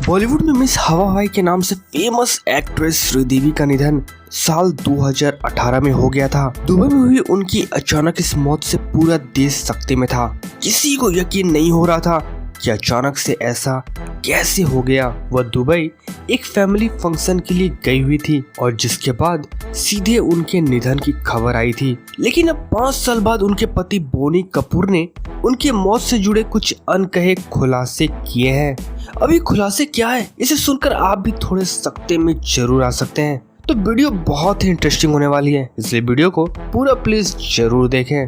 बॉलीवुड में मिस हवा हवाई के नाम से फेमस एक्ट्रेस श्रीदेवी का निधन साल 2018 में हो गया था। दुबई में हुई उनकी अचानक इस मौत से पूरा देश सख्ते में था। किसी को यकीन नहीं हो रहा था कि अचानक से ऐसा कैसे हो गया। वह दुबई एक फैमिली फंक्शन के लिए गई हुई थी और जिसके बाद सीधे उनके निधन की खबर आई थी। लेकिन अब 5 साल बाद उनके पति बोनी कपूर ने उनकी मौत से जुड़े कुछ अनकहे खुलासे किए हैं। अभी खुलासे क्या है, इसे सुनकर आप भी थोड़े सख्ते में जरूर आ सकते हैं। तो वीडियो बहुत ही इंटरेस्टिंग होने वाली है, इसलिए वीडियो को पूरा प्लीज जरूर देखें।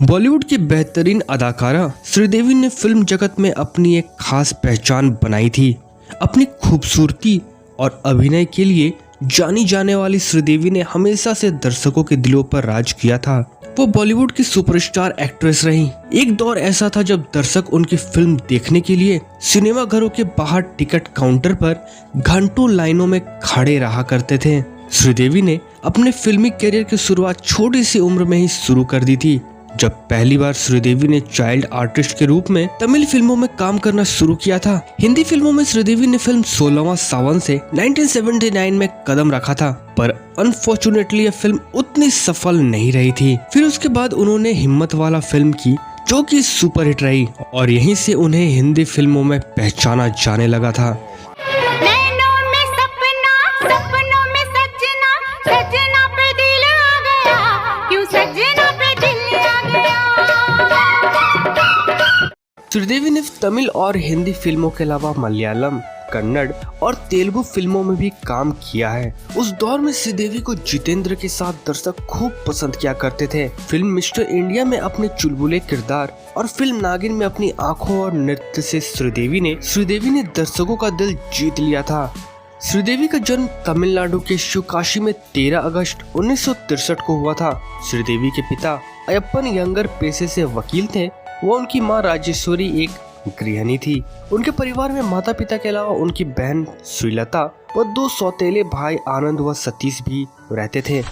बॉलीवुड की बेहतरीन अदाकारा श्रीदेवी ने फिल्म जगत में अपनी एक खास पहचान बनाई थी। अपनी खूबसूरती और अभिनय के लिए जानी जाने वाली श्रीदेवी ने हमेशा से दर्शकों के दिलों पर राज किया था। वो बॉलीवुड की सुपरस्टार एक्ट्रेस रही। एक दौर ऐसा था जब दर्शक उनकी फिल्म देखने के लिए सिनेमा घरों के बाहर टिकट काउंटर पर घंटों लाइनों में खड़े रहा करते थे। श्रीदेवी ने अपने फिल्मी करियर की शुरुआत छोटी सी उम्र में ही शुरू कर दी थी, जब पहली बार श्रीदेवी ने चाइल्ड आर्टिस्ट के रूप में तमिल फिल्मों में काम करना शुरू किया था। हिंदी फिल्मों में श्रीदेवी ने फिल्म 16वां सावन से 1979 में कदम रखा था, पर अनफॉर्चुनेटली यह फिल्म उतनी सफल नहीं रही थी। फिर उसके बाद उन्होंने हिम्मत वाला फिल्म की, जो कि सुपरहिट रही और यहीं से उन्हें हिंदी फिल्मों में पहचाना जाने लगा था। श्रीदेवी ने तमिल और हिंदी फिल्मों के अलावा मलयालम, कन्नड़ और तेलुगु फिल्मों में भी काम किया है। उस दौर में श्रीदेवी को जितेंद्र के साथ दर्शक खूब पसंद किया करते थे। फिल्म मिस्टर इंडिया में अपने चुलबुले किरदार और फिल्म नागिन में अपनी आंखों और नृत्य से श्रीदेवी ने दर्शकों का दिल जीत लिया था। श्रीदेवी का जन्म तमिलनाडु के शिवकाशी में 13 अगस्त 1963 को हुआ था। श्रीदेवी के पिता अयप्पन यंगर पेशे से वकील थे। वो उनकी मां राजेश्वरी एक गृहिणी थी। उनके परिवार में माता पिता के अलावा उनकी बहन श्रीलता व 2 सौतेले भाई आनंद व सतीश भी रहते थे।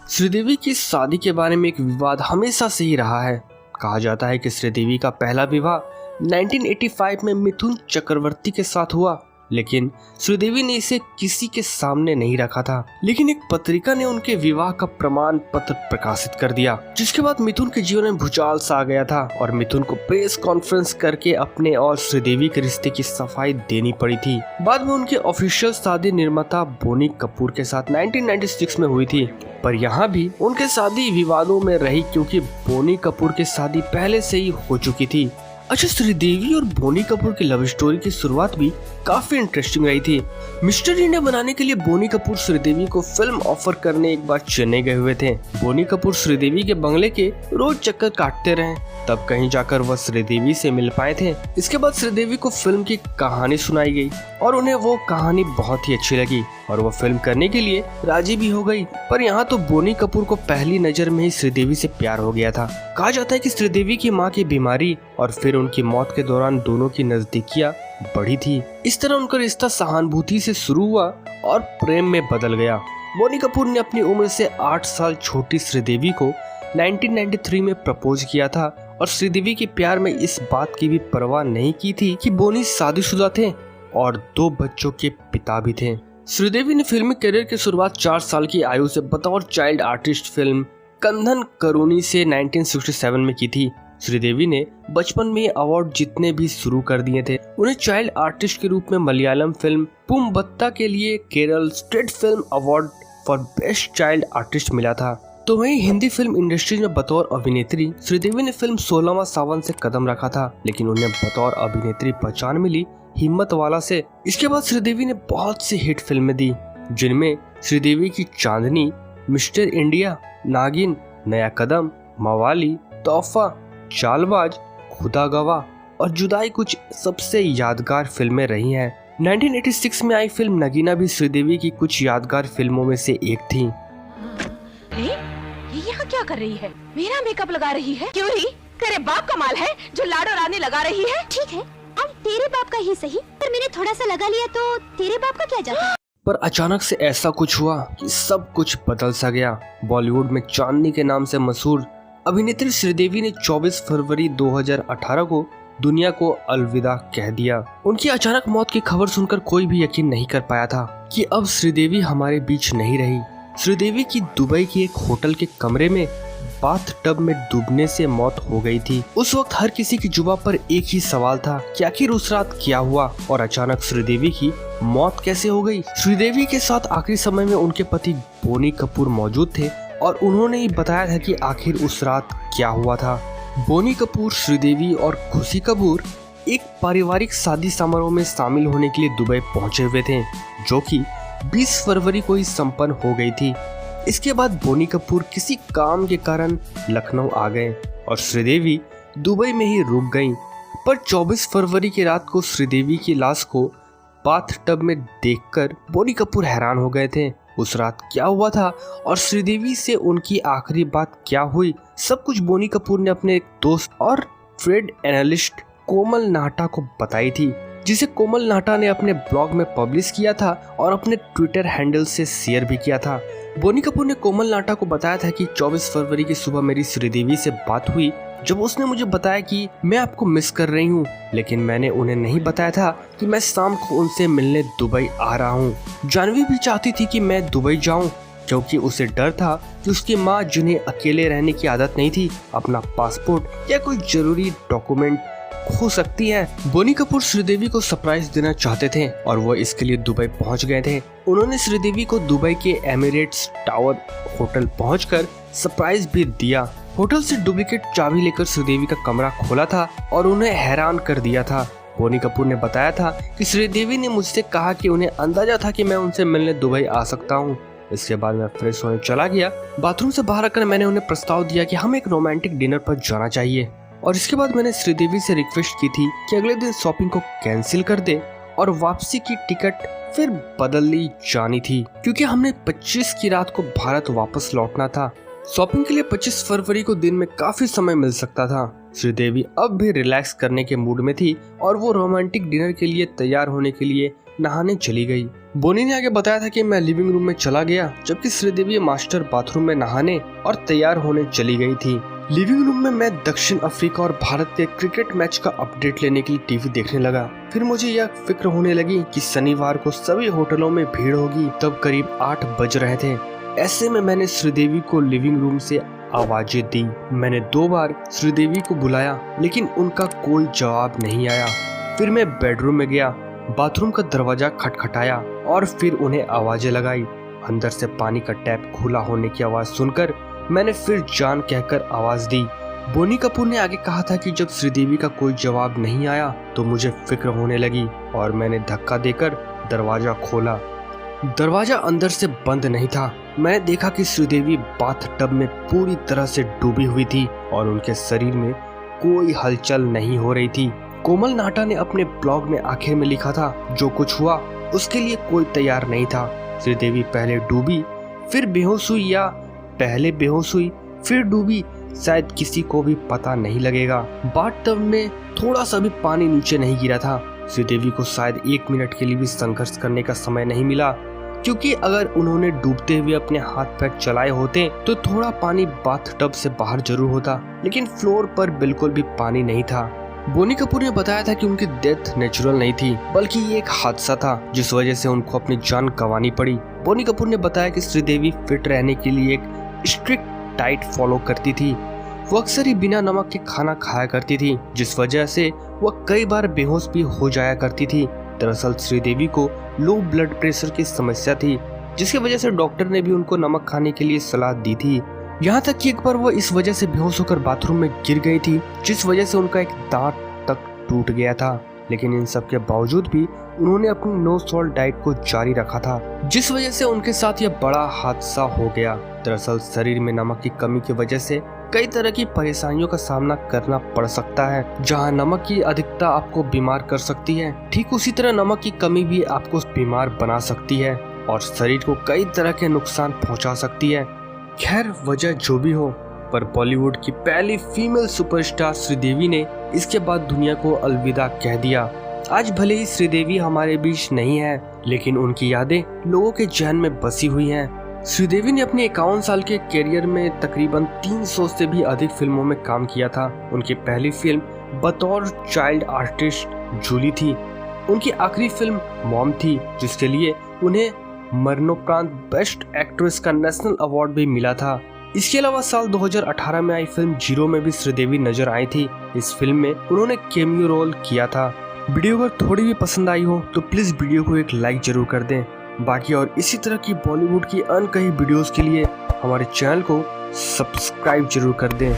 श्रीदेवी की शादी के बारे में एक विवाद हमेशा से ही रहा है। कहा जाता है कि श्रीदेवी का पहला विवाह 1985 में मिथुन चक्रवर्ती के साथ हुआ, लेकिन श्रीदेवी ने इसे किसी के सामने नहीं रखा था। लेकिन एक पत्रिका ने उनके विवाह का प्रमाण पत्र प्रकाशित कर दिया, जिसके बाद मिथुन के जीवन में भूचाल सा आ गया था और मिथुन को प्रेस कॉन्फ्रेंस करके अपने और श्रीदेवी के रिश्ते की सफाई देनी पड़ी थी। बाद में उनकी ऑफिशियल शादी निर्माता बोनी कपूर के साथ 1996 में हुई थी, पर यहाँ भी उनके शादी विवादों में रही क्योंकि बोनी कपूर की शादी पहले से ही हो चुकी थी। अच्छा, श्रीदेवी और बोनी कपूर की लव स्टोरी की शुरुआत भी काफी इंटरेस्टिंग रही थी। मिस्टर इंडिया बनाने के लिए बोनी कपूर श्रीदेवी को फिल्म ऑफर करने एक बार चेन्नई गए हुए थे। बोनी कपूर श्रीदेवी के बंगले के रोज चक्कर काटते रहे, तब कहीं जाकर वह श्रीदेवी से मिल पाए थे। इसके बाद श्रीदेवी को फिल्म की कहानी सुनाई गई और उन्हें वो कहानी बहुत ही अच्छी लगी और वो फिल्म करने के लिए राजी भी हो गई। पर यहाँ तो बोनी कपूर को पहली नजर में ही श्रीदेवी से प्यार हो गया था। कहा जाता है कि श्रीदेवी की मां की बीमारी और फिर उनकी मौत के दौरान दोनों की नजदीकियां बढ़ी थी। इस तरह उनका रिश्ता सहानुभूति से शुरू हुआ और प्रेम में बदल गया। बोनी कपूर ने अपनी उम्र से 8 साल छोटी श्रीदेवी को 1993 में प्रपोज किया था और श्रीदेवी के प्यार में इस बात की भी परवाह नहीं की थी कि बोनी शादीशुदा थे और 2 बच्चों के पिता भी थे। श्रीदेवी ने फिल्मी करियर की शुरुआत 4 साल की आयु से बतौर चाइल्ड आर्टिस्ट फिल्म कंधन करूनी से 1967 में की थी। श्रीदेवी ने बचपन में अवार्ड जीतने भी शुरू कर दिए थे। उन्हें चाइल्ड आर्टिस्ट के रूप में मलयालम फिल्म पूम्बत्ता के लिए Kerala state film award for best child artist मिला था। तो वहीं हिंदी फिल्म इंडस्ट्री में बतौर अभिनेत्री श्रीदेवी ने फिल्म 16वां सावन से कदम रखा था, लेकिन उन्हें बतौर अभिनेत्री पहचान मिली हिम्मत वाला से। इसके बाद श्रीदेवी ने बहुत सी हिट फिल्में दी, जिनमें श्रीदेवी की चांदनी, मिस्टर इंडिया, नागिन, नया कदम, मवाली, तोहफा, चालबाज, खुदा गवाह और जुदाई कुछ सबसे यादगार फिल्में रही हैं। 1986 में आई फिल्म नगीना भी श्रीदेवी की कुछ यादगार फिल्मों में से एक थी। ये यहाँ क्या कर रही है? मेरा मेकअप लगा रही है? क्यों ही? तेरे बाप का माल है जो लाडो रानी लगा रही है। ठीक है, अब तेरे बाप का ही सही, पर मैंने थोड़ा सा लगा लिया तो तेरे बाप का क्या जाता है? पर अचानक से ऐसा कुछ हुआ कि सब कुछ बदल सा गया। बॉलीवुड में चांदनी के नाम से मशहूर अभिनेत्री श्रीदेवी ने 24 फरवरी 2018 को दुनिया को अलविदा कह दिया। उनकी अचानक मौत की खबर सुनकर कोई भी यकीन नहीं कर पाया था कि अब श्रीदेवी हमारे बीच नहीं रही। श्रीदेवी की दुबई की एक होटल के कमरे में बाथ टब में डूबने से मौत हो गई थी। उस वक्त हर किसी की जुबान पर एक ही सवाल था कि आखिर उस रात क्या हुआ और अचानक श्रीदेवी की मौत कैसे हो गई। श्रीदेवी के साथ आखिरी समय में उनके पति बोनी कपूर मौजूद थे और उन्होंने ही बताया था कि आखिर उस रात क्या हुआ था। बोनी कपूर, श्रीदेवी और खुशी कपूर एक पारिवारिक शादी समारोह में शामिल होने के लिए दुबई पहुंचे हुए थे, जो कि 20 फरवरी को ही संपन्न हो गई थी। इसके बाद बोनी कपूर किसी काम के कारण लखनऊ आ गए और श्रीदेवी दुबई में ही रुक गईं। पर 24 फरवरी की रात को श्रीदेवी की लाश को बाथ टब में देखकर बोनी कपूर हैरान हो गए थे। उस रात क्या हुआ था और श्रीदेवी से उनकी आखिरी बात क्या हुई, सब कुछ बोनी कपूर ने अपने एक दोस्त और ट्रेड एनालिस्ट कोमल नाहटा को बताई थी, जिसे कोमल नाहटा ने अपने ब्लॉग में पब्लिश किया था और अपने ट्विटर हैंडल से शेयर भी किया था। बोनी कपूर ने कोमल नाहटा को बताया था कि 24 फरवरी की सुबह मेरी श्रीदेवी से बात हुई, जब उसने मुझे बताया कि मैं आपको मिस कर रही हूँ, लेकिन मैंने उन्हें नहीं बताया था कि मैं शाम को उनसे मिलने दुबई आ रहा हूँ। जानवी भी चाहती थी कि मैं दुबई जाऊँ, क्योंकि उसे डर था कि उसकी माँ, जिन्हें अकेले रहने की आदत नहीं थी, अपना पासपोर्ट या कोई जरूरी डॉक्यूमेंट खो सकती है। बोनी कपूर श्रीदेवी को सरप्राइज देना चाहते थे और वो इसके लिए दुबई पहुंच गए थे। उन्होंने श्रीदेवी को दुबई के एमिरेट्स टावर होटल पहुंचकर सरप्राइज भी दिया। होटल से डुप्लीकेट चाबी लेकर श्रीदेवी का कमरा खोला था और उन्हें हैरान कर दिया था। बोनी कपूर ने बताया था कि श्रीदेवी ने मुझसे कहा कि उन्हें अंदाजा था कि मैं उनसे मिलने दुबई आ सकता हूँ। इसके बाद मैं फ्रेश होने चला गया। बाथरूम से बाहर आकर मैंने उन्हें प्रस्ताव दिया कि हम एक रोमांटिक डिनर पर जाना चाहिए और इसके बाद मैंने श्रीदेवी से रिक्वेस्ट की थी कि अगले दिन शॉपिंग को कैंसिल कर दे और वापसी की टिकट फिर बदल ली जानी थी, क्योंकि हमने 25 की रात को भारत वापस लौटना था। शॉपिंग के लिए 25 फरवरी को दिन में काफी समय मिल सकता था। श्रीदेवी अब भी रिलैक्स करने के मूड में थी और वो रोमांटिक डिनर के लिए तैयार होने के लिए नहाने चली गई। बोनी ने आगे बताया था कि मैं लिविंग रूम में चला गया, जबकि श्रीदेवी मास्टर बाथरूम में नहाने और तैयार होने चली गई थी। लिविंग रूम में मैं दक्षिण अफ्रीका और भारत के क्रिकेट मैच का अपडेट लेने के लिए टीवी देखने लगा। फिर मुझे यह फिक्र होने लगी कि शनिवार को सभी होटलों में भीड़ होगी। तब करीब 8 बज रहे थे। ऐसे में मैंने श्रीदेवी को लिविंग रूम से आवाजें दी। मैंने 2 बार श्रीदेवी को बुलाया, लेकिन उनका कोई जवाब नहीं आया। फिर मैं बेडरूम में गया, बाथरूम का दरवाजा खटखटाया और फिर उन्हें आवाजें लगाई। अंदर से पानी का टैप खुला होने की आवाज सुनकर मैंने फिर जान कहकर आवाज दी। बोनी कपूर ने आगे कहा था कि जब श्रीदेवी का कोई जवाब नहीं आया तो मुझे फिक्र होने लगी और मैंने धक्का देकर दरवाजा खोला। दरवाजा अंदर से बंद नहीं था। मैंने देखा कि श्रीदेवी बाथ टब में पूरी तरह से डूबी हुई थी और उनके शरीर में कोई हलचल नहीं हो रही थी। कोमल नाहटा ने अपने ब्लॉग में आखिर में लिखा था, जो कुछ हुआ उसके लिए कोई तैयार नहीं था। श्रीदेवी पहले डूबी, फिर बेहोश हुई, या पहले बेहोश हुई फिर डूबी, शायद किसी को भी पता नहीं लगेगा। बाथ टब में थोड़ा सा भी पानी नीचे नहीं गिरा था। श्रीदेवी को शायद 1 मिनट के लिए भी संघर्ष करने का समय नहीं मिला, क्योंकि अगर उन्होंने डूबते हुए अपने हाथ पैर चलाए होते तो थोड़ा पानी बाथ टब से बाहर जरूर होता, लेकिन फ्लोर पर बिल्कुल भी पानी नहीं था। बोनी कपूर ने बताया था कि उनकी डेथ नेचुरल नहीं थी, बल्कि ये एक हादसा था जिस वजह से उनको अपनी जान गंवानी पड़ी। बोनी कपूर ने बताया कि श्रीदेवी फिट रहने के लिए एक स्ट्रिक्ट डाइट फॉलो करती थी। वो अक्सर ही बिना नमक के खाना खाया करती थी, जिस वजह से वह कई बार बेहोश भी हो जाया करती थी। दरअसल श्रीदेवी को लो ब्लड प्रेशर की समस्या थी, जिसकी वजह से डॉक्टर ने भी उनको नमक खाने के लिए सलाह दी थी। यहाँ तक कि एक बार वो इस वजह से बेहोश होकर बाथरूम में गिर गई थी, जिस वजह से उनका एक दांत तक टूट गया था। लेकिन इन सब के बावजूद भी उन्होंने अपनी नो सॉल्ट डाइट को जारी रखा था, जिस वजह से उनके साथ यह बड़ा हादसा हो गया। दरअसल शरीर में नमक की कमी की वजह से कई तरह की परेशानियों का सामना करना पड़ सकता है। जहां नमक की अधिकता आपको बीमार कर सकती है, ठीक उसी तरह नमक की कमी भी आपको बीमार बना सकती है और शरीर को कई तरह के नुकसान पहुंचा सकती है। खैर, वजह जो भी हो, पर बॉलीवुड की पहली फीमेल सुपरस्टार श्रीदेवी ने इसके बाद दुनिया को अलविदा कह दिया। आज भले ही श्रीदेवी हमारे बीच नहीं है, लेकिन उनकी यादें लोगों के जहन में बसी हुई हैं। श्रीदेवी ने अपने 51 साल के करियर में तकरीबन 300 से भी अधिक फिल्मों में काम किया था। उनकी पहली फिल्म बतौर चाइल्ड आर्टिस्ट जूली थी। उनकी आखिरी फिल्म मॉम थी, जिसके लिए उन्हें मरणोपरांत बेस्ट एक्ट्रेस का नेशनल अवार्ड भी मिला था। इसके अलावा साल 2018 में आई फिल्म जीरो में भी श्रीदेवी नजर आई थी। इस फिल्म में उन्होंने कैमियो रोल किया था। वीडियो अगर थोड़ी भी पसंद आई हो तो प्लीज वीडियो को एक लाइक जरूर कर दें। बाकी और इसी तरह की बॉलीवुड की अनकही वीडियोस के लिए हमारे चैनल को सब्सक्राइब जरूर कर दें।